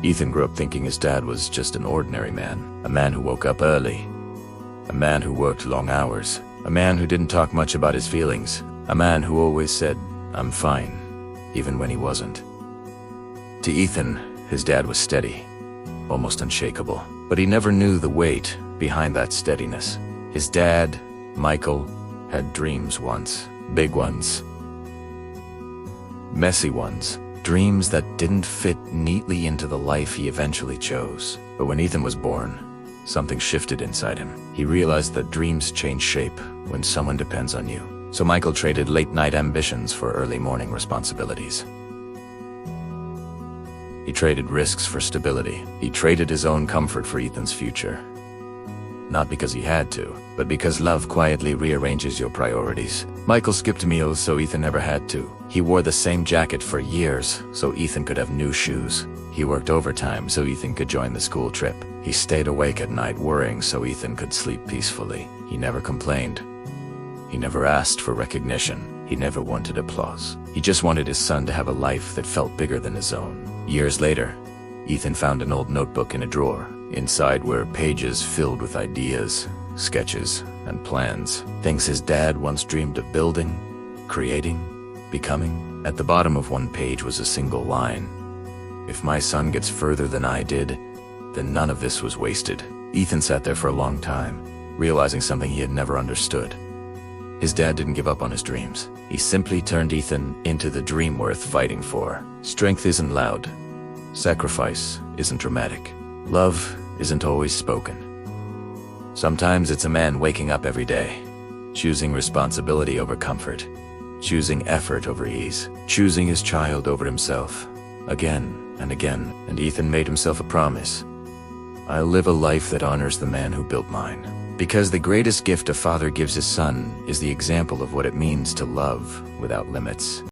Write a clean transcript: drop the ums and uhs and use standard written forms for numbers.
Ethan grew up thinking his dad was just an ordinary man, a man who woke up early, a man who worked long hours, a man who didn't talk much about his feelings, a man who always said, "I'm fine," even when he wasn't. To Ethan, his dad was steady, almost unshakable, but he never knew the weight behind that steadiness. His dad, Michael, had dreams once, big ones, messy ones, dreams that didn't fit neatly into the life he eventually chose. But when Ethan was born, something shifted inside him. He realized that dreams change shape when someone depends on you. So Michael traded late-night ambitions for early morning responsibilities. He traded risks for stability. He traded his own comfort for Ethan's future. Not because he had to, but because love quietly rearranges your priorities. Michael skipped meals so Ethan never had to. He wore the same jacket for years so Ethan could have new shoes. He worked overtime so Ethan could join the school trip. He stayed awake at night worrying so Ethan could sleep peacefully. He never complained. He never asked for recognition. He never wanted applause. He just wanted his son to have a life that felt bigger than his own. Years later, Ethan found an old notebook in a drawer. Inside were pages filled with ideas, sketches, and plans. Things his dad once dreamed of building, creating, becoming. At the bottom of one page was a single line. "If my son gets further than I did, then none of this was wasted." Ethan sat there for a long time, realizing something he had never understood. His dad didn't give up on his dreams. He simply turned Ethan into the dream worth fighting for. Strength isn't loud. Sacrifice isn't dramatic. Love isn't always spoken. Sometimes it's a man waking up every day, choosing responsibility over comfort, choosing effort over ease, choosing his child over himself, again and again. And Ethan made himself a promise. "I'll live a life that honors the man who built mine." Because the greatest gift a father gives his son is the example of what it means to love without limits.